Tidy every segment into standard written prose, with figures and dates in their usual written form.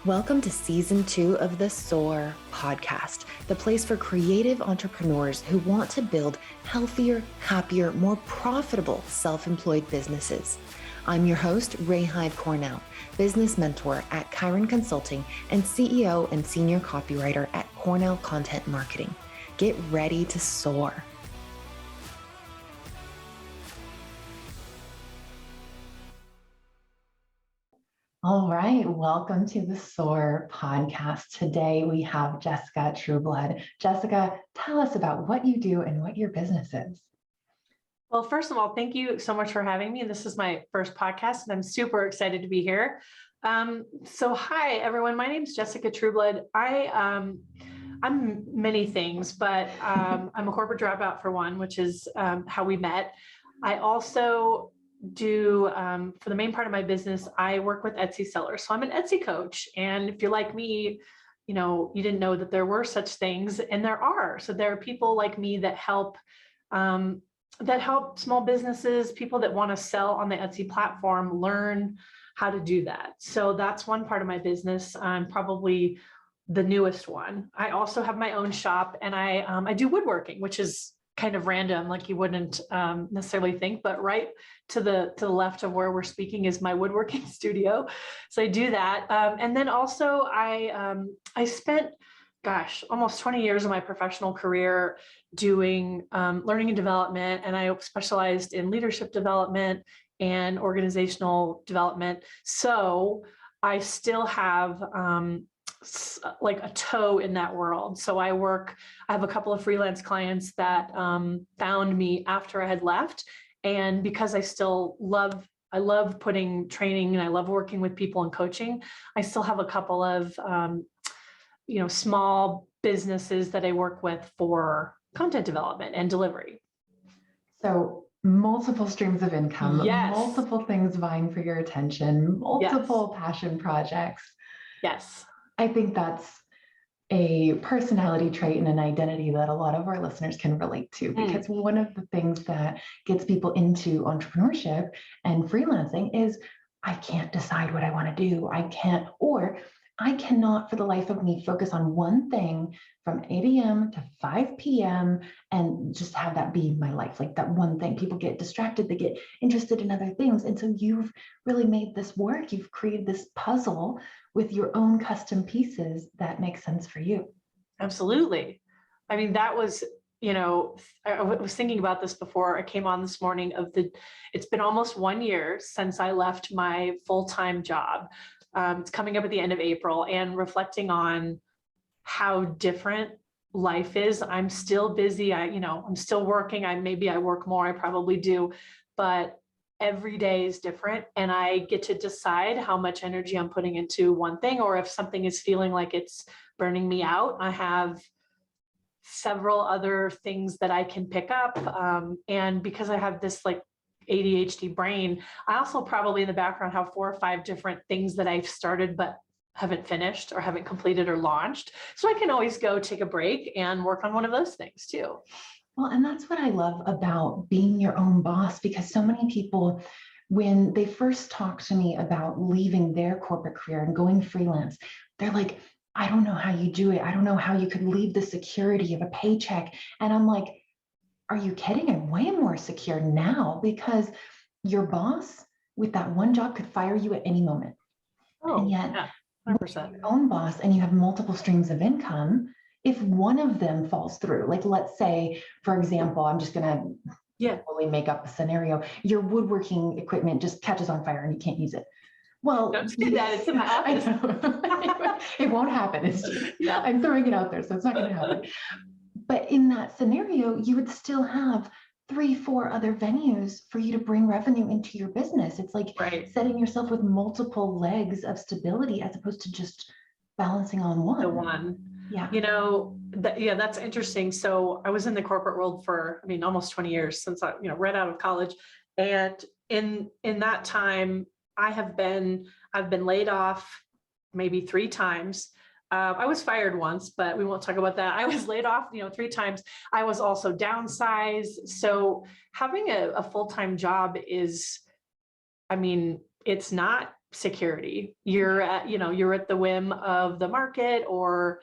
Welcome to Season 2 of the SOAR podcast, the place for creative entrepreneurs who want to build healthier, happier, more profitable self-employed businesses. I'm your host, Ray Hyde Cornell, business mentor at Chiron Consulting and CEO and senior copywriter at Cornell Content Marketing. Get ready to soar. All right, welcome to the SOAR podcast. Today we have Jessica Trueblood. Jessica, tell us about what you do and what your business is. Well, first of all, thank you so much for having me. This is my first podcast, and I'm super excited to be here. Hi, everyone. My name is Jessica Trueblood. I'm many things, but I'm a corporate dropout for one, which is how we met. I also do, for the main part of my business, I work with Etsy sellers. So I'm an Etsy coach. And if you're like me, you didn't know that there were such things, and there are. So there are people like me that help small businesses, people that want to sell on the Etsy platform, learn how to do that. So that's one part of my business. I'm probably the newest one. I also have my own shop, and I do woodworking, which is kind of random, like you wouldn't necessarily think, but right to the left of where we're speaking is my woodworking studio. So I do that. And then also I spent, almost 20 years of my professional career doing learning and development, and I specialized in leadership development and organizational development. So I still have like a toe in that world. So I have a couple of freelance clients that found me after I had left. And because I love putting training and I love working with people and coaching, I still have a couple of, small businesses that I work with for content development and delivery. So multiple streams of income, yes. Multiple things vying for your attention, multiple yes. Passion projects. Yes. I think that's a personality trait and an identity that a lot of our listeners can relate to, because one of the things that gets people into entrepreneurship and freelancing is I can't decide what I want to do. I cannot for the life of me focus on one thing from 8 a.m. to 5 p.m. and just have that be my life, like that one thing. People get distracted, they get interested in other things. And so you've really made this work. You've created this puzzle with your own custom pieces that make sense for you. Absolutely. I mean, that was, I was thinking about this before I came on this morning it's been almost 1 year since I left my full-time job. It's coming up at the end of April, and reflecting on how different life is. I'm still busy. I'm still working. Maybe I work more. I probably do, but every day is different, and I get to decide how much energy I'm putting into one thing, or if something is feeling like it's burning me out. I have several other things that I can pick up, and because I have this like ADHD brain, I also probably in the background have 4 or 5 different things that I've started but haven't finished or haven't completed or launched. So I can always go take a break and work on one of those things too. Well, and that's what I love about being your own boss, because so many people, when they first talk to me about leaving their corporate career and going freelance, they're like, I don't know how you do it. I don't know how you could leave the security of a paycheck. And I'm like, are you kidding? I'm way more secure now, because your boss with that one job could fire you at any moment. And yet, yeah, 100%. Your own boss, and you have multiple streams of income, if one of them falls through, like let's say, for example, I'm just going to totally make up a scenario. Your woodworking equipment just catches on fire and you can't use it. Well, don't do that. It's in my office. I know. It won't happen. It's just, I'm throwing it out there, so it's not going to happen. But in that scenario, you would still have 3-4 other venues for you to bring revenue into your business. It's like setting yourself with multiple legs of stability as opposed to just balancing on one. The one. Yeah. That's interesting. So I was in the corporate world for, almost 20 years since I, right out of college. And in that time, I've been laid off maybe 3 times. I was fired once, but we won't talk about that. I was laid off, 3 times. I was also downsized. So having a full-time job is, it's not security. You're at the whim of the market, or,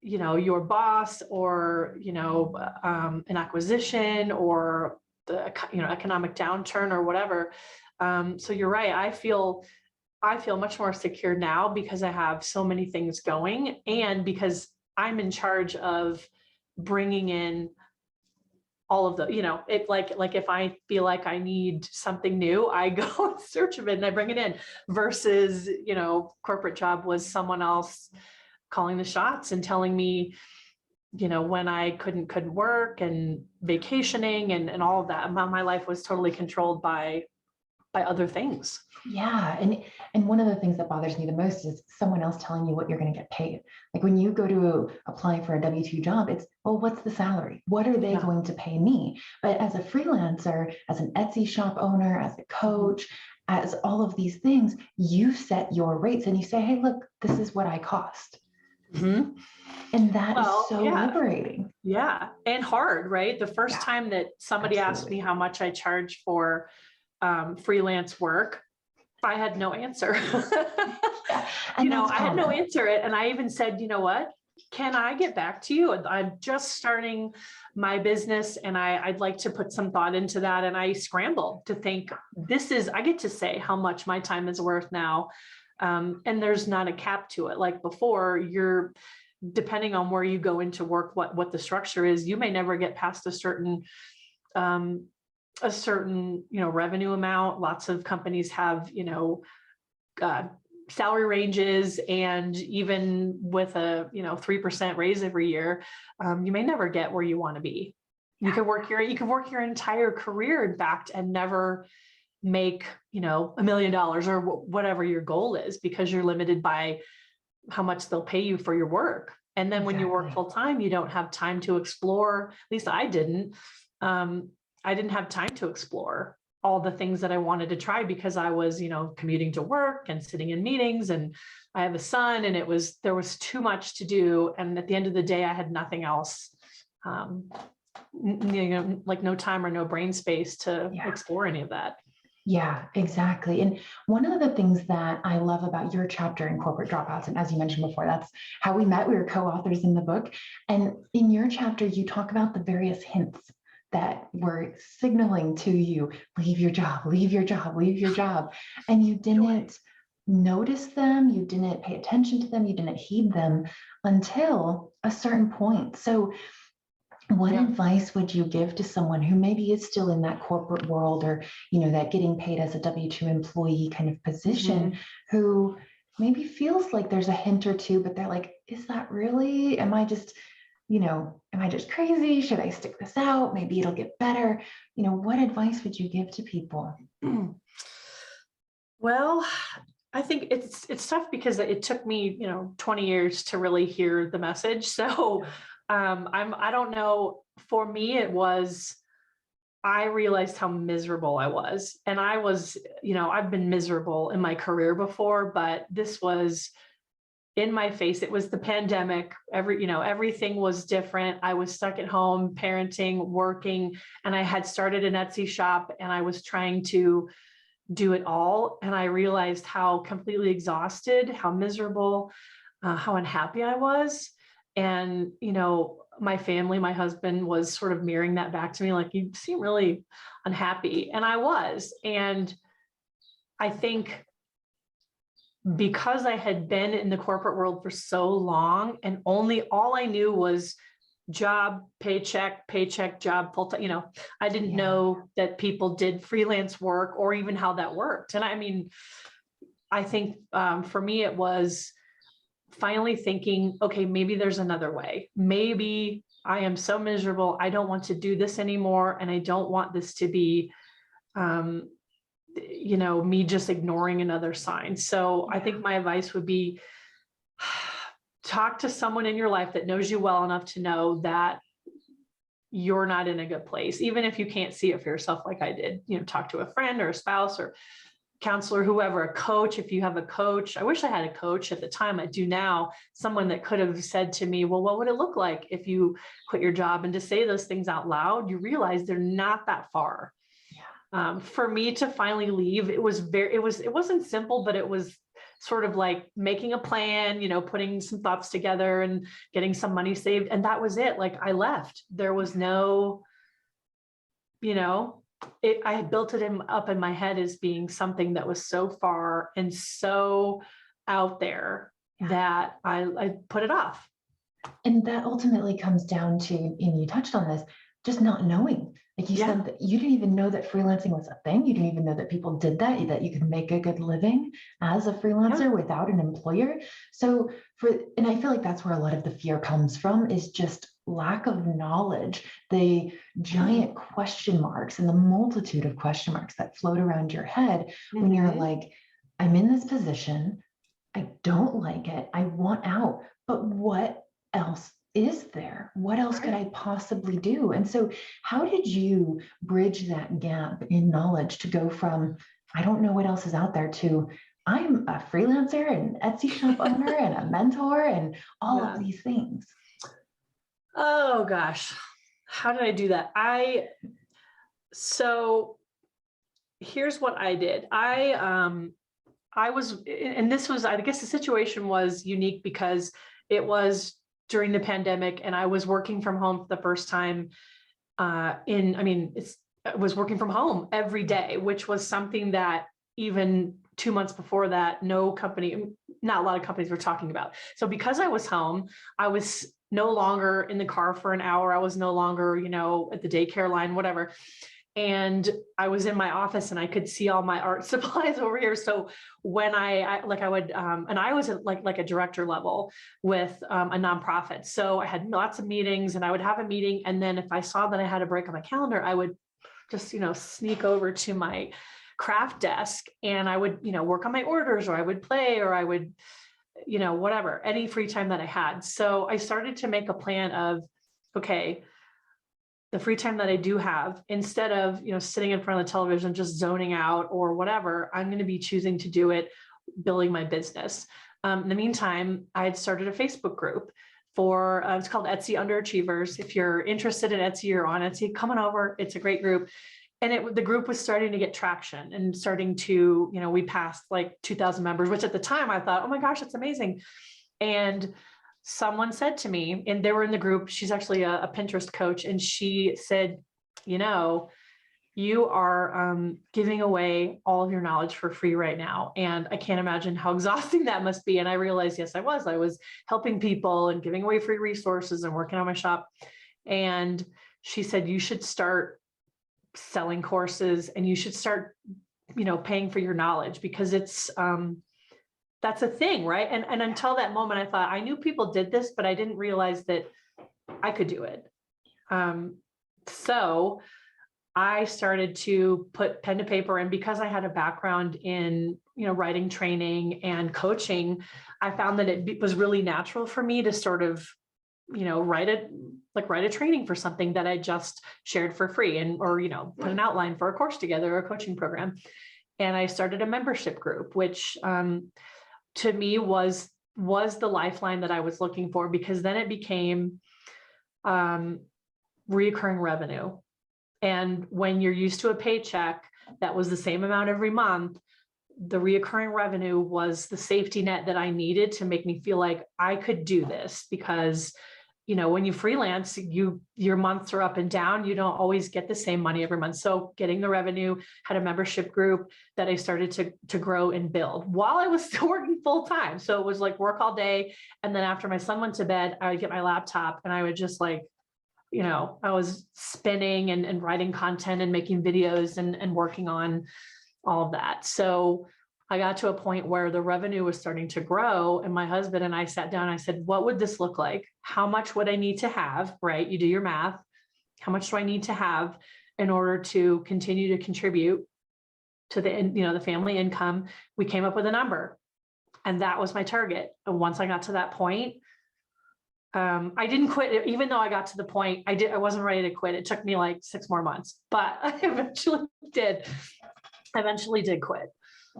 your boss, or, an acquisition, or the, economic downturn or whatever. So you're right. I feel much more secure now because I have so many things going, and because I'm in charge of bringing in all of the, it like if I feel like I need something new, I go in search of it and I bring it in, versus, corporate job was someone else calling the shots and telling me, when I couldn't work, and vacationing, and all of that. My life was totally controlled by other things. Yeah. And one of the things that bothers me the most is someone else telling you what you're going to get paid. Like when you go to apply for a W-2 job, it's, well, what's the salary? What are they going to pay me? But as a freelancer, as an Etsy shop owner, as a coach, as all of these things, you set your rates and you say, hey, look, this is what I cost. Mm-hmm. And that is so liberating. Yeah. And hard, right? The first time that somebody asked me how much I charge for freelance work, I had no answer. I had no answer. And I even said, you know what, can I get back to you? I'm just starting my business and I'd like to put some thought into that. And I scrambled to think, I get to say how much my time is worth now. And there's not a cap to it. Like before, depending on where you go into work, what the structure is, you may never get past a certain revenue amount. Lots of companies have, salary ranges, and even with a, 3% raise every year, you may never get where you want to be. You could work your entire career, in fact, and never make, $1 million or whatever your goal is, because you're limited by how much they'll pay you for your work. And then when you work full time, you don't have time to explore. At least I didn't. I didn't have time to explore all the things that I wanted to try, because I was, commuting to work and sitting in meetings, and I have a son, and there was too much to do. And at the end of the day, I had nothing else, like no time or no brain space to explore any of that. Yeah, exactly. And one of the things that I love about your chapter in Corporate Dropouts, and as you mentioned before, that's how we met. We were co-authors in the book. And in your chapter, you talk about the various hints that were signaling to you, leave your job, leave your job, leave your job. And you didn't notice them, you didn't pay attention to them, you didn't heed them until a certain point. So what advice would you give to someone who maybe is still in that corporate world, or, that getting paid as a W-2 employee kind of position, who maybe feels like there's a hint or two, but they're like, is that really, am I just crazy? Should I stick this out? Maybe it'll get better. What advice would you give to people? Well, I think it's tough, because it took me, 20 years to really hear the message. So I don't know. For me, I realized how miserable I was. And I was, I've been miserable in my career before, but this was in my face. It was the pandemic. Everything was different. I was stuck at home, parenting, working, and I had started an Etsy shop, and I was trying to do it all. And I realized how completely exhausted, how miserable, how unhappy I was. And, my family, my husband was sort of mirroring that back to me, like, you seem really unhappy. And I was. And I think because I had been in the corporate world for so long, and all I knew was job, paycheck, job, full time, I didn't know that people did freelance work, or even how that worked. And I think for me, it was finally thinking, okay, maybe there's another way. Maybe I am so miserable, I don't want to do this anymore. And I don't want this to be, me just ignoring another sign. So I think my advice would be, talk to someone in your life that knows you well enough to know that you're not in a good place, even if you can't see it for yourself, like I did. Talk to a friend or a spouse or counselor, whoever, a coach. If you have a coach, I wish I had a coach at the time. I do now. Someone that could have said to me, well, what would it look like if you quit your job? And to say those things out loud, you realize they're not that far. For me to finally leave, it wasn't simple, but it was sort of like making a plan, putting some thoughts together and getting some money saved. And that was it. Like, I left. There was no, I had built it up in my head as being something that was so far and so out there that I put it off. And that ultimately comes down to, and you touched on this, just not knowing. Like you said, that you didn't even know that freelancing was a thing. You didn't even know that people did that you could make a good living as a freelancer without an employer. So and I feel like that's where a lot of the fear comes from, is just lack of knowledge, the giant question marks and the multitude of question marks that float around your head when you're like, I'm in this position, I don't like it, I want out, but what else is there? What else could I possibly do? And so how did you bridge that gap in knowledge to go from, I don't know what else is out there, to I'm a freelancer and Etsy shop owner and a mentor and all of these things? Oh gosh, how did I do that? So here's what I did. I was, and this was, I guess the situation was unique because it was during the pandemic and I was working from home for the first time I was working from home every day, which was something that even 2 months before that, not a lot of companies were talking about. So because I was home, I was no longer in the car for an hour. I was no longer, at the daycare line, whatever. And I was in my office and I could see all my art supplies over here. So when I would, and I was at like a director level with a nonprofit. So I had lots of meetings and I would have a meeting. And then if I saw that I had a break on my calendar, I would just, sneak over to my craft desk and I would, work on my orders, or I would play, or I would, whatever, any free time that I had. So I started to make a plan of, okay, the free time that I do have, instead of, sitting in front of the television, just zoning out or whatever, I'm going to be choosing to do it building my business. In the meantime, I had started a Facebook group for, it's called Etsy Underachievers. If you're interested in Etsy or on Etsy, come on over. It's a great group. And the group was starting to get traction and starting to, we passed like 2,000 members, which at the time I thought, oh my gosh, that's amazing. And someone said to me, and they were in the group, she's actually a Pinterest coach, and she said, you are giving away all of your knowledge for free right now. And I can't imagine how exhausting that must be. And I realized, yes, I was helping people and giving away free resources and working on my shop. And she said, you should start selling courses and you should start, paying for your knowledge, because it's, that's a thing, right? And until that moment, I thought I knew people did this, but I didn't realize that I could do it. So I started to put pen to paper, and because I had a background in, writing training and coaching, I found that it was really natural for me to sort of, write a training for something that I just shared for free, or put an outline for a course together, or a coaching program. And I started a membership group, which, to me was the lifeline that I was looking for, because then it became reoccurring revenue. And when you're used to a paycheck that was the same amount every month, the reoccurring revenue was the safety net that I needed to make me feel like I could do this. Because, when you freelance, your months are up and down. You don't always get the same money every month. So getting the revenue, had a membership group that I started to grow and build while I was still working full time. So it was like work all day. And then after my son went to bed, I would get my laptop and I would just I was spinning and writing content and making videos and working on all of that. So I got to a point where the revenue was starting to grow, and my husband and I sat down and I said, what would this look like? How much would I need to have, right? You do your math. How much do I need to have in order to continue to contribute to the family income? We came up with a number, and that was my target. And once I got to that point, I didn't quit, even though I got to the point, I wasn't ready to quit. It took me like 6 more months, but I eventually did quit.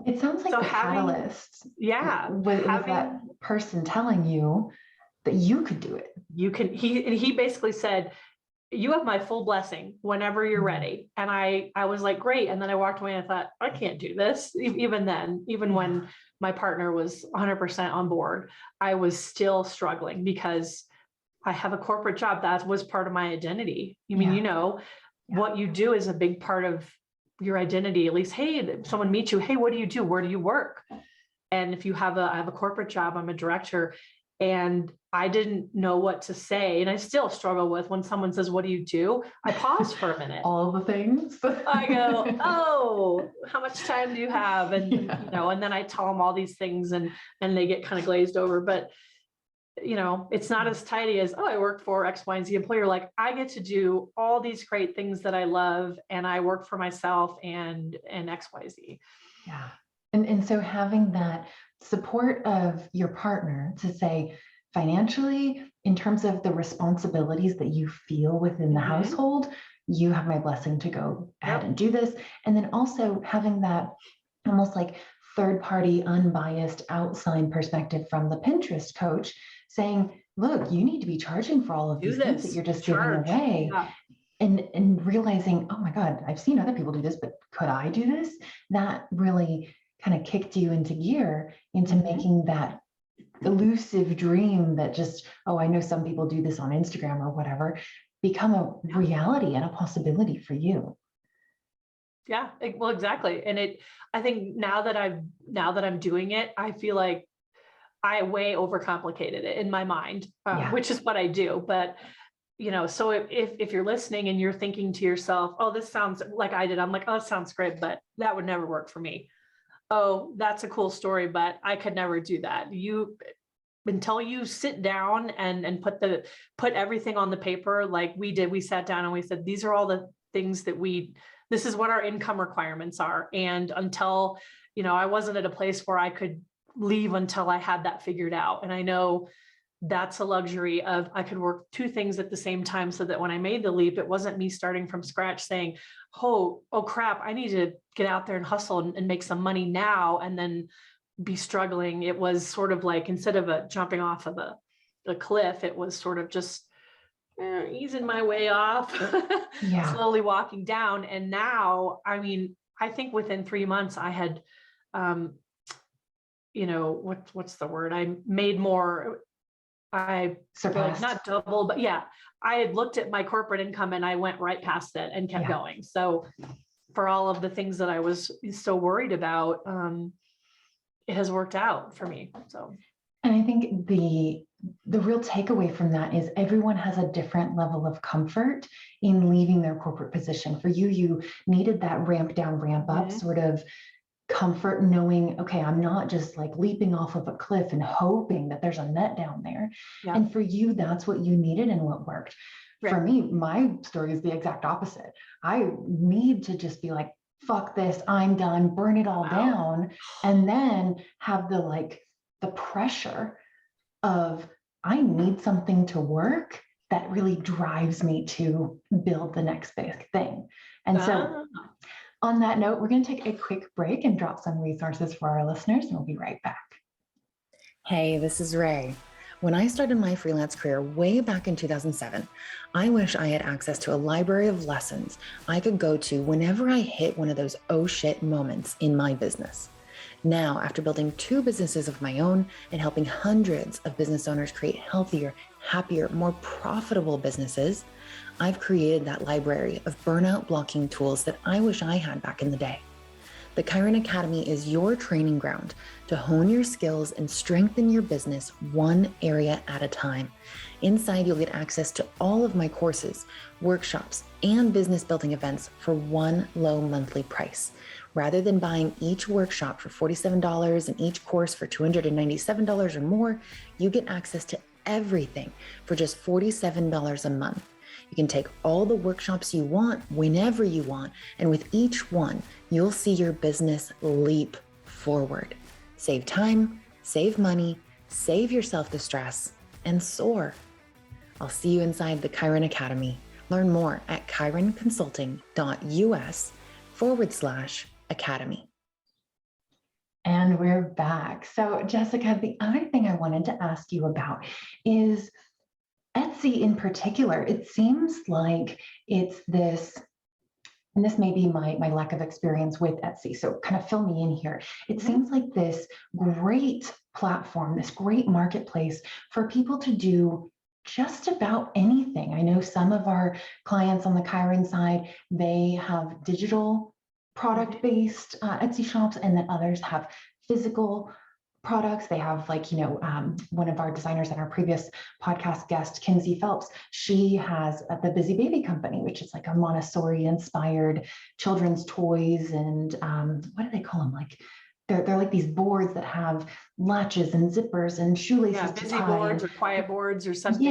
It sounds like the catalyst. Was that person telling you that you could do it. You can, he basically said, you have my full blessing whenever you're ready. And I was like, great. And then I walked away and I thought, I can't do this. Even then, even when my partner was 100% on board, I was still struggling because I have a corporate job. That was part of my identity. I mean, what you do is a big part of your identity. At least, hey, someone meets you. Hey, what do you do? Where do you work? And if you have I have a corporate job, I'm a director, and I didn't know what to say. And I still struggle with when someone says, what do you do? I pause for a minute. All the things. I go, oh, how much time do you have? And, and then I tell them all these things and they get kind of glazed over. But, it's not as tidy as, oh, I work for X, Y, and Z employer. Like, I get to do all these great things that I love, and I work for myself and X, Y, Z. Yeah. And so having that support of your partner to say, financially, in terms of the responsibilities that you feel within the household, you have my blessing to go ahead and do this. And then also having that almost like third party, unbiased, outside perspective from the Pinterest coach saying, look, you need to be charging for all of these things that you're just giving away. Yeah. And realizing, oh my God, I've seen other people do this, but could I do this? That really kind of kicked you into gear into making that elusive dream that just, oh, I know some people do this on Instagram or whatever, become a reality and a possibility for you. Yeah, well, exactly. And I think now that I'm doing it, I feel like I way overcomplicated it in my mind, which is what I do. But so if you're listening and you're thinking to yourself, oh, this sounds like I did, I'm like, oh, it sounds great, but that would never work for me. Oh, that's a cool story, but I could never do that. Until you sit down and put everything on the paper, like we did, we sat down and we said, these are all the things that this is what our income requirements are. And until, I wasn't at a place where I could leave until I had that figured out. And I know that's a luxury of I could work two things at the same time so that when I made the leap, it wasn't me starting from scratch saying, oh crap, I need to get out there and hustle and make some money now and then be struggling. It was sort of like, instead of jumping off of a cliff, it was sort of just easing my way off, slowly walking down. And now, I mean, I think within 3 months I had, what's the word? I made more. I surpassed, not double, but I had looked at my corporate income and I went right past it and kept going. So for all of the things that I was so worried about, it has worked out for me. So, and I think the real takeaway from that is everyone has a different level of comfort in leaving their corporate position. For you, you needed that ramp down, ramp up sort of comfort, knowing, okay, I'm not just like leaping off of a cliff and hoping that there's a net down there. Yeah. And for you, that's what you needed and what worked. Right. For me, my story is the exact opposite. I need to just be like, fuck this, I'm done, burn it all down. And then have the pressure of, I need something to work that really drives me to build the next big thing. And so on that note, we're going to take a quick break and drop some resources for our listeners, and we'll be right back. Hey, this is Ray. When I started my freelance career way back in 2007, I wish I had access to a library of lessons I could go to whenever I hit one of those oh shit moments in my business. Now, after building 2 businesses of my own and helping hundreds of business owners create healthier, happier, more profitable businesses, I've created that library of burnout blocking tools that I wish I had back in the day. The Chiron Academy is your training ground to hone your skills and strengthen your business one area at a time. Inside, you'll get access to all of my courses, workshops, and business building events for one low monthly price. Rather than buying each workshop for $47 and each course for $297 or more, you get access to everything for just $47 a month. You can take all the workshops you want whenever you want, and with each one, you'll see your business leap forward. Save time, save money, save yourself the stress, and soar. I'll see you inside the Chiron Academy. Learn more at chironconsulting.us/academy. And we're back. So Jessica, the other thing I wanted to ask you about is Etsy in particular, it seems like it's this, and this may be my lack of experience with Etsy, so kind of fill me in here. It seems like this great platform, this great marketplace for people to do just about anything. I know some of our clients on the Chiron side, they have digital product-based Etsy shops, and then others have physical products. They have, like, one of our designers and our previous podcast guest, Kinsey Phelps, she has the Busy Baby Company, which is like a Montessori inspired children's toys. And what do they call them? Like, they're like these boards that have latches and zippers and shoelaces to busy tie. boards or quiet boards or something.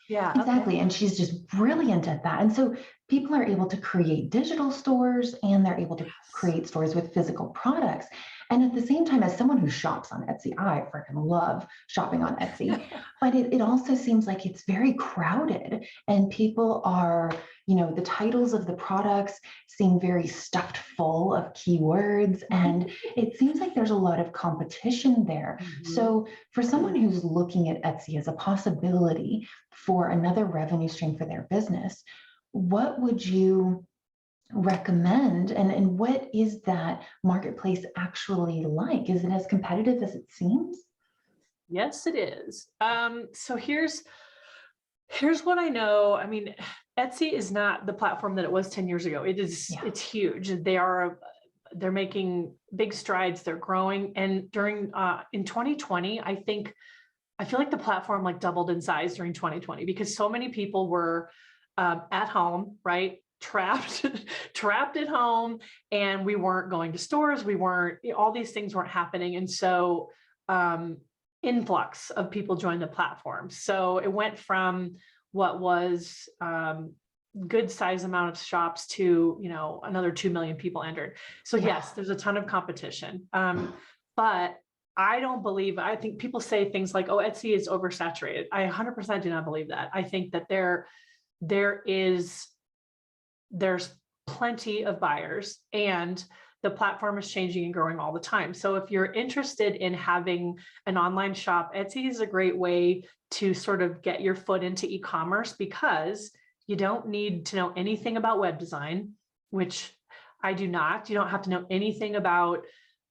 Yeah, exactly. And she's just brilliant at that. And so people are able to create digital stores, and they're able to create stores with physical products. And at the same time, as someone who shops on Etsy, I freaking love shopping on Etsy, but it also seems like it's very crowded, and people are, the titles of the products seem very stuffed full of keywords, and it seems like there's a lot of competition there. So for someone who's looking at Etsy as a possibility for another revenue stream for their business, what would you recommend, and what is that marketplace actually like? Is it as competitive as it seems? Yes, it is. So here's what I know. I mean, Etsy is not the platform that it was 10 years ago. It's huge. They're making big strides. They're growing. And in 2020, I feel like the platform like doubled in size during 2020, because so many people were at home, right? Trapped at home, and we weren't going to stores. All these things weren't happening. And so influx of people joined the platform. So it went from what was good size amount of shops to, another 2 million people entered. So yes, there's a ton of competition. But I think people say things like, oh, Etsy is oversaturated. I 100% do not believe that. I think that there's plenty of buyers, and the platform is changing and growing all the time. So if you're interested in having an online shop, Etsy is a great way to sort of get your foot into e-commerce, because you don't need to know anything about web design, which I do not. You don't have to know anything about,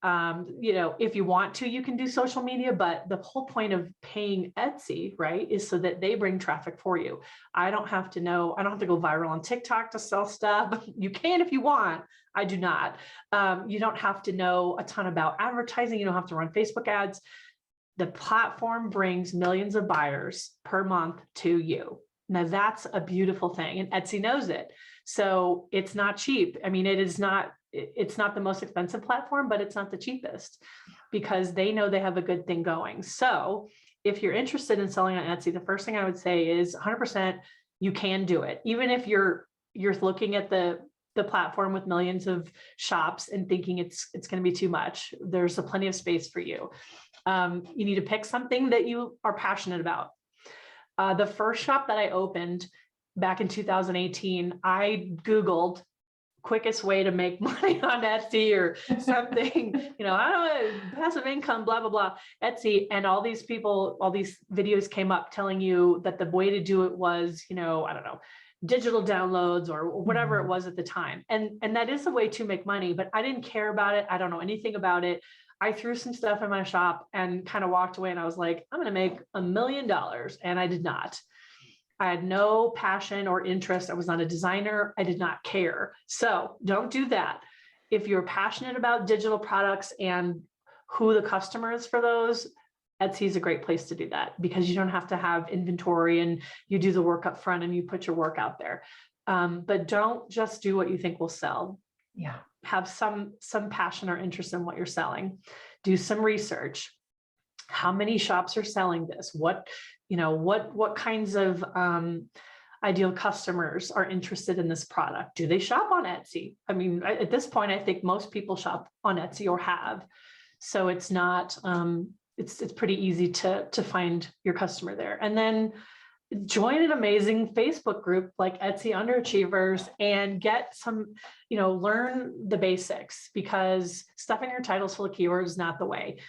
if you want to, you can do social media, but the whole point of paying Etsy, right, is so that they bring traffic for you. I don't have to go viral on TikTok to sell stuff. You can if you want. I do not. You don't have to know a ton about advertising. You don't have to run Facebook ads. The platform brings millions of buyers per month to you. Now that's a beautiful thing, and Etsy knows it. So it's not cheap. I mean, it's not the most expensive platform, but it's not the cheapest, because they know they have a good thing going. So if you're interested in selling on Etsy, the first thing I would say is 100% you can do it. Even if you're looking at the platform with millions of shops and thinking it's going to be too much, there's plenty of space for you. You need to pick something that you are passionate about. The first shop that I opened back in 2018, I Googled quickest way to make money on Etsy or something, I don't know, passive income, blah, blah, blah, Etsy. And all these videos came up telling you that the way to do it was, I don't know, digital downloads or whatever it was at the time. And that is a way to make money, but I didn't care about it. I don't know anything about it. I threw some stuff in my shop and kind of walked away, and I was like, I'm going to make $1 million. And I did not. I had no passion or interest. I was not a designer. I did not care. So don't do that. If you're passionate about digital products and who the customer is for those, Etsy is a great place to do that, because you don't have to have inventory, and you do the work up front and you put your work out there. But don't just do what you think will sell. Yeah. Have some passion or interest in what you're selling. Do some research. How many shops are selling this? What kinds of ideal customers are interested in this product? Do they shop on Etsy? I mean, at this point, I think most people shop on Etsy or have. So it's not, it's pretty easy to find your customer there. And then join an amazing Facebook group like Etsy Underachievers and get some, learn the basics, because stuffing your titles full of keywords is not the way.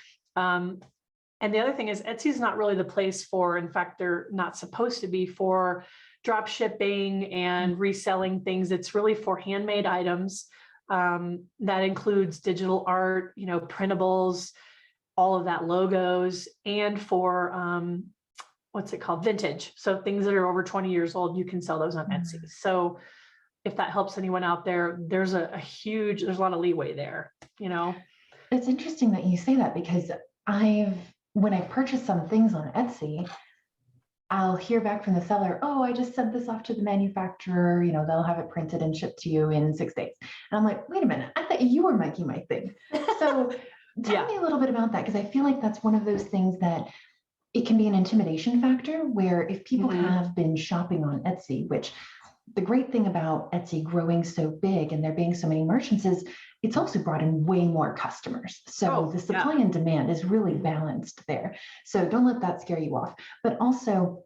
And the other thing is Etsy is not really the place for, in fact, they're not supposed to be for drop shipping and reselling things. It's really for handmade items. That includes digital art, printables, all of that, logos, and for what's it called? Vintage. So things that are over 20 years old, you can sell those on Etsy. So if that helps anyone out there, there's a lot of leeway there, It's interesting that you say that, because when I've purchased some things on Etsy, I'll hear back from the seller, oh, I just sent this off to the manufacturer, they'll have it printed and shipped to you in 6 days. And I'm like, wait a minute, I thought you were making my thing. So tell me a little bit about that, because I feel like that's one of those things that it can be an intimidation factor, where if people have been shopping on Etsy, which the great thing about Etsy growing so big and there being so many merchants is it's also brought in way more customers. So the supply and demand is really balanced there. So don't let that scare you off. But also,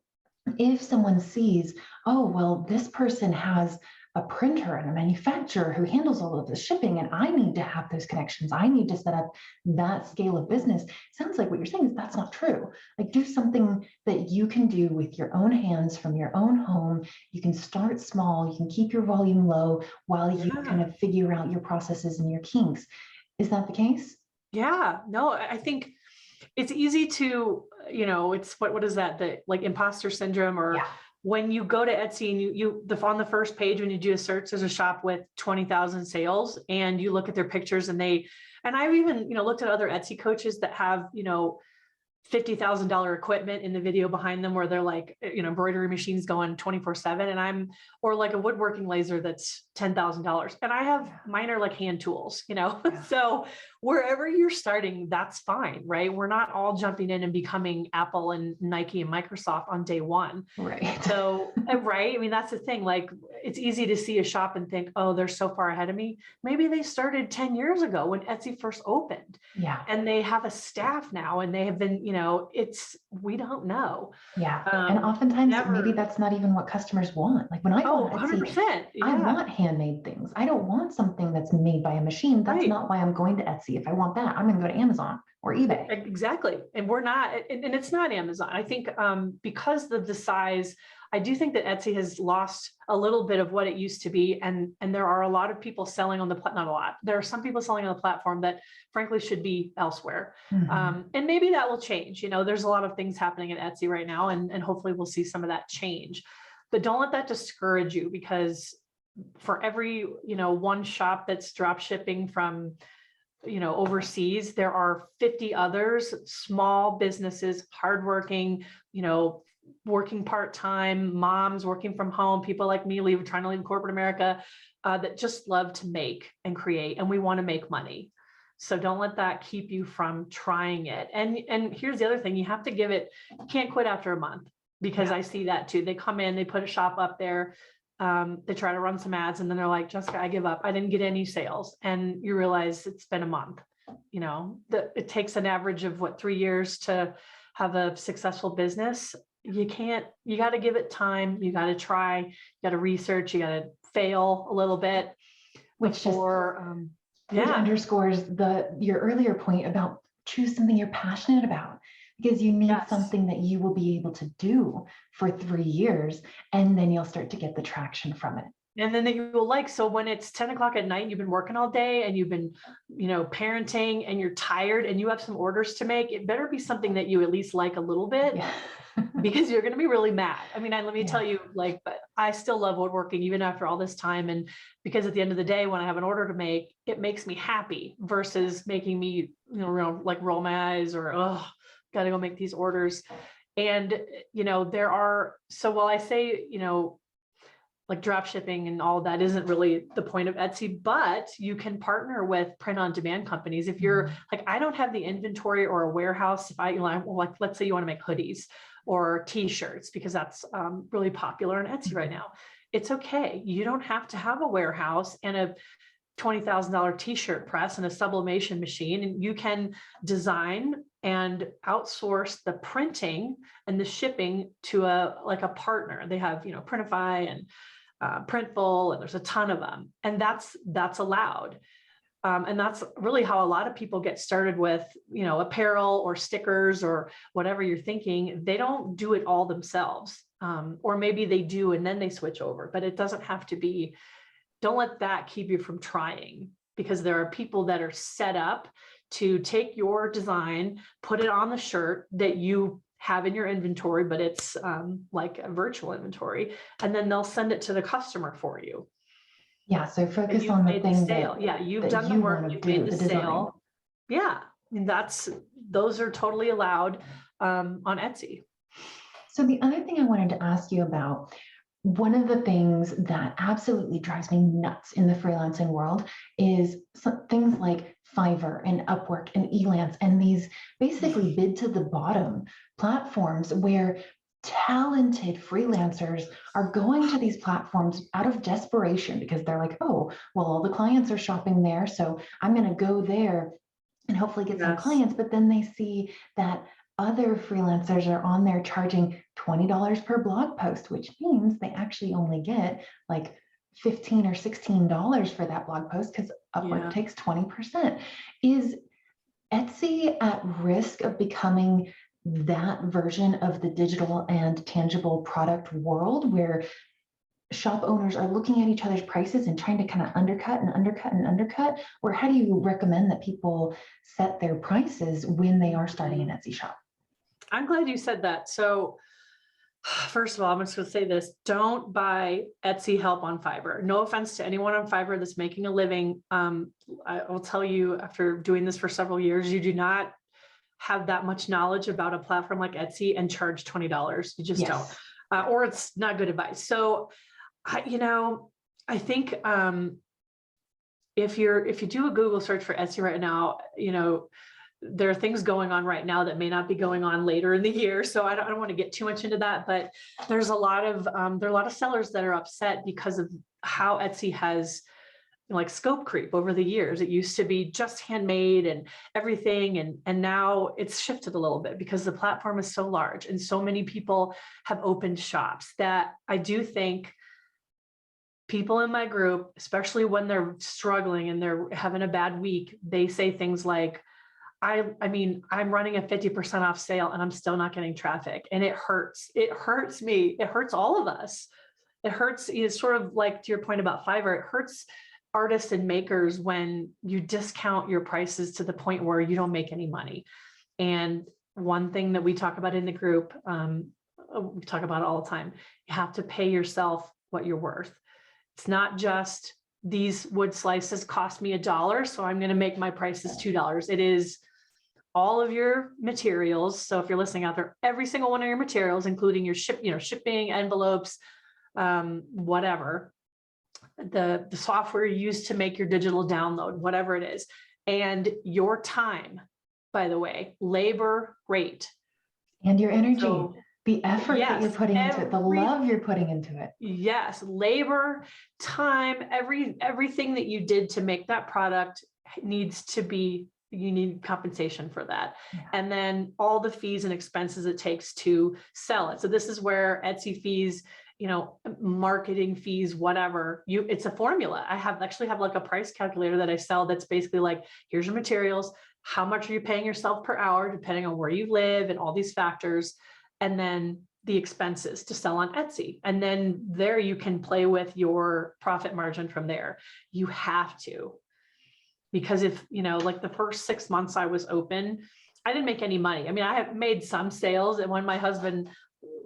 if someone sees, oh, well, this person has a printer and a manufacturer who handles all of the shipping, and I need to have those connections, I need to set up that scale of business. Sounds like what you're saying is that's not true. Like, do something that you can do with your own hands from your own home. You can start small, you can keep your volume low while you kind of figure out your processes and your kinks. Is that the case? Yeah, no, I think it's easy to, it's what is that? The like imposter syndrome, or when you go to Etsy and on the first page, when you do a search, there's a shop with 20,000 sales, and you look at their pictures, and I've even, looked at other Etsy coaches that have, $50,000 equipment in the video behind them, where they're like, embroidery machines going 24/7, or like a woodworking laser that's $10,000, and I have mine are like hand tools, So wherever you're starting, that's fine, right? We're not all jumping in and becoming Apple and Nike and Microsoft on day one, right? So right, I mean, that's the thing. Like, it's easy to see a shop and think, oh, they're so far ahead of me. Maybe they started 10 years ago when Etsy first opened, and they have a staff now, and they have been, we don't know. And oftentimes maybe that's not even what customers want. Like when I go on Etsy, 100%, I want handmade things. I don't want something that's made by a machine. That's not why I'm going to Etsy. If I want that, I'm going to go to Amazon or eBay. Exactly. And we're not, and it's not Amazon. I think because of the size, I do think that Etsy has lost a little bit of what it used to be. And there are a lot of people selling on not a lot. There are some people selling on the platform that frankly should be elsewhere. And maybe that will change. There's a lot of things happening at Etsy right now, and hopefully we'll see some of that change. But don't let that discourage you, because for every, one shop that's drop shipping from, overseas, there are 50 others, small businesses, hardworking, working part-time, moms working from home, people like me trying to leave corporate America, that just love to make and create, and we want to make money. So don't let that keep you from trying it. And here's the other thing, you have to give it, you can't quit after a month, because I see that too. They come in, they put a shop up there, they try to run some ads, and then they're like, Jessica, I give up. I didn't get any sales. And you realize it's been a month. It takes an average of 3 years to have a successful business. You got to give it time. You got to try, you got to research, you got to fail a little bit. Which underscores your earlier point about choose something you're passionate about, because you need something that you will be able to do for 3 years, and then you'll start to get the traction from it. And then you will so when it's 10 o'clock at night, and you've been working all day, and you've been, parenting, and you're tired, and you have some orders to make, it better be something that you at least like a little bit, because you're going to be really mad. I mean, let me tell you, but I still love woodworking even after all this time. And because at the end of the day, when I have an order to make, it makes me happy versus making me, roll my eyes or, got to go make these orders. And, while I say, like drop shipping and all that isn't really the point of Etsy, but you can partner with print on demand companies. If you're like, I don't have the inventory or a warehouse. If let's say you want to make hoodies or t-shirts, because that's really popular on Etsy right now. It's okay. You don't have to have a warehouse and a $20,000 t-shirt press and a sublimation machine, and you can design and outsource the printing and the shipping to a partner. They have, Printify and Printful, and there's a ton of them, and that's allowed. And that's really how a lot of people get started with, apparel or stickers or whatever you're thinking. They don't do it all themselves. Or maybe they do and then they switch over, but it doesn't have to be. Don't let that keep you from trying, because there are people that are set up to take your design, put it on the shirt that you have in your inventory, but it's like a virtual inventory, and then they'll send it to the customer for you. Yeah. So focus You've on the made the thing sale. that, Yeah, you've that done the you work, want to you've do, made the the design. sale. Yeah, and those are totally allowed on Etsy. So the other thing I wanted to ask you about, one of the things that absolutely drives me nuts in the freelancing world is things like Fiverr and Upwork and Elance and these basically bid to the bottom platforms where talented freelancers are going to these platforms out of desperation because they're like, oh, well, all the clients are shopping there, so I'm going to go there and hopefully get some Yes. clients. But then they see that other freelancers are on there charging $20 per blog post, which means they actually only get like $15 or $16 for that blog post because Upwork takes 20%. Is Etsy at risk of becoming that version of the digital and tangible product world where shop owners are looking at each other's prices and trying to kind of undercut and undercut and undercut? Or how do you recommend that people set their prices when they are starting an Etsy shop? I'm glad you said that. So first of all, I'm just going to say this: don't buy Etsy help on Fiverr. No offense to anyone on Fiverr that's making a living. I will tell you, after doing this for several years, you do not have that much knowledge about a platform like Etsy and charge $20. You just don't, or it's not good advice. So, I think if you do a Google search for Etsy right now, there are things going on right now that may not be going on later in the year. So I don't want to get too much into that, but there's a lot of sellers that are upset because of how Etsy has like scope creep over the years. It used to be just handmade and everything. And now it's shifted a little bit because the platform is so large and so many people have opened shops that I do think people in my group, especially when they're struggling and they're having a bad week, they say things like, I mean, I'm running a 50% off sale and I'm still not getting traffic. And it hurts. It hurts me. It hurts all of us. It hurts. It's sort of like to your point about Fiverr. It hurts artists and makers when you discount your prices to the point where you don't make any money. And one thing that we talk about in the group, we talk about it all the time, you have to pay yourself what you're worth. It's not just these wood slices cost me $1, so I'm going to make my prices $2. It is all of your materials. So if you're listening out there, every single one of your materials, including your shipping, envelopes, whatever, the software you use to make your digital download, whatever it is, and your time, by the way, labor rate. And your energy, the effort that you're putting into it, the love you're putting into it. Yes, labor, time, everything that you did to make that product you need compensation for that. Yeah. And then all the fees and expenses it takes to sell it. So this is where Etsy fees, marketing fees, whatever, it's a formula. I actually have like a price calculator that I sell that's basically like, here's your materials, how much are you paying yourself per hour, depending on where you live and all these factors, and then the expenses to sell on Etsy. And then there you can play with your profit margin from there. You have to. Because if, like the first 6 months I was open, I didn't make any money. I mean, I have made some sales. And when my husband,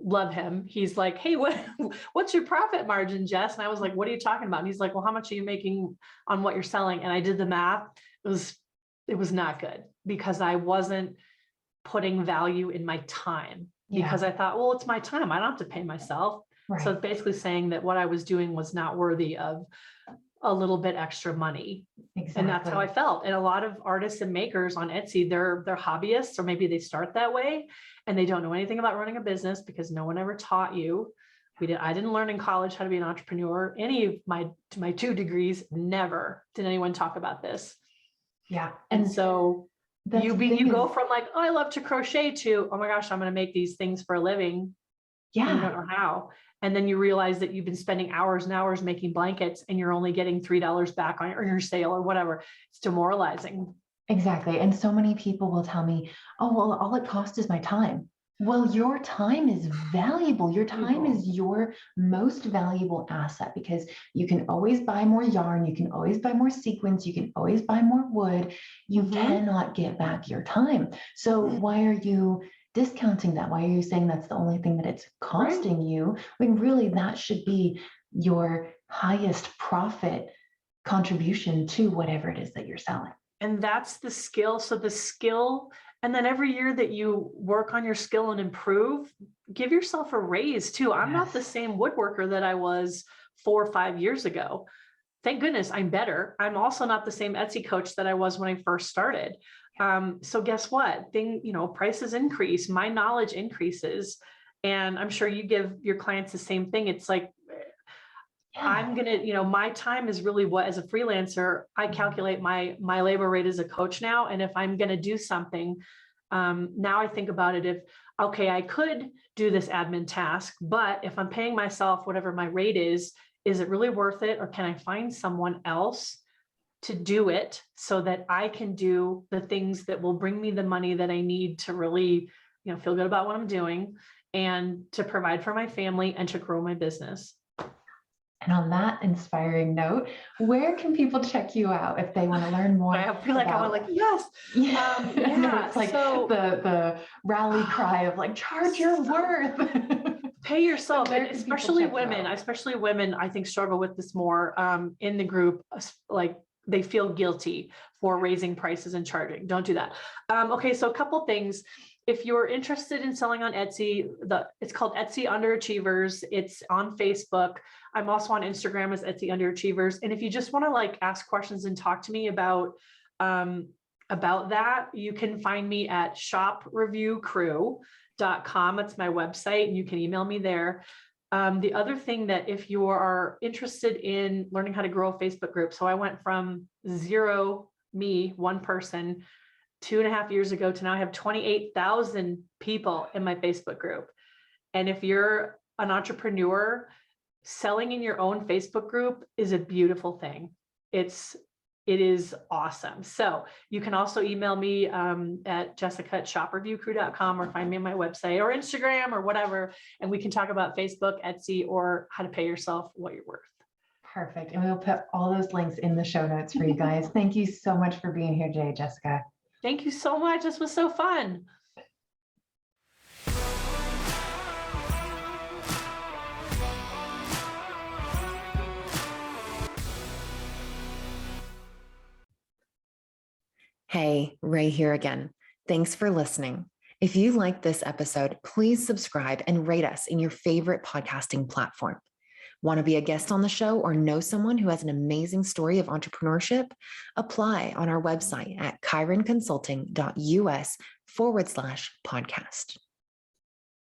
love him, he's like, hey, what's your profit margin, Jess? And I was like, what are you talking about? And he's like, well, how much are you making on what you're selling? And I did the math. It was not good because I wasn't putting value in my time because I thought, well, it's my time. I don't have to pay myself. Right. So it's basically saying that what I was doing was not worthy of a little bit extra money. Exactly. And that's how I felt. And a lot of artists and makers on Etsy, they're hobbyists, or maybe they start that way and they don't know anything about running a business because no one ever taught you. I didn't learn in college how to be an entrepreneur. Any of my 2 degrees, never did anyone talk about this. Yeah. And so you go from like, oh, I love to crochet to, oh my gosh, I'm going to make these things for a living. and you Yeah. don't know how. And then you realize that you've been spending hours and hours making blankets and you're only getting $3 back on your sale or whatever. It's demoralizing. Exactly. And so many people will tell me, oh, well, all it costs is my time. Well, your time is valuable. Your time is your most valuable asset because you can always buy more yarn. You can always buy more sequins. You can always buy more wood. You cannot get back your time. So why are you discounting that? Why are you saying that's the only thing that it's costing you? When really that should be your highest profit contribution to whatever it is that you're selling. And that's the skill. So the skill, and then every year that you work on your skill and improve, give yourself a raise too. I'm not the same woodworker that I was 4 or 5 years ago. Thank goodness I'm better. I'm also not the same Etsy coach that I was when I first started. So guess what? Prices increase, my knowledge increases. And I'm sure you give your clients the same thing. It's like, I'm going to, my time is really what, as a freelancer, I calculate my labor rate as a coach now. And if I'm going to do something, now I think about it, okay, I could do this admin task, but if I'm paying myself whatever my rate is it really worth it? Or can I find someone else to do it so that I can do the things that will bring me the money that I need to really, feel good about what I'm doing and to provide for my family and to grow my business. And on that inspiring note, where can people check you out if they want to learn more? I feel like I want yes. Yeah. It's like the rally cry of like, charge your worth. Pay yourself, and especially women, I think struggle with this more in the group, like they feel guilty for raising prices and charging. Don't do that. Okay, so a couple things. If you're interested in selling on Etsy, it's called Etsy Underachievers. It's on Facebook. I'm also on Instagram as Etsy Underachievers. And if you just want to ask questions and talk to me about that, you can find me at shopreviewcrew.com. That's my website, and you can email me there. The other thing that if you are interested in learning how to grow a Facebook group, so I went from zero, one person, 2.5 years ago to now I have 28,000 people in my Facebook group. And if you're an entrepreneur, selling in your own Facebook group is a beautiful thing. It is awesome. So you can also email me at jessica@shopreviewcrew.com or find me on my website or Instagram or whatever. And we can talk about Facebook, Etsy, or how to pay yourself what you're worth. Perfect. And we'll put all those links in the show notes for you guys. Thank you so much for being here today, Jessica. Thank you so much. This was so fun. Hey, Ray here again. Thanks for listening. If you liked this episode, please subscribe and rate us in your favorite podcasting platform. Want to be a guest on the show or know someone who has an amazing story of entrepreneurship? Apply on our website at chironconsulting.us/podcast.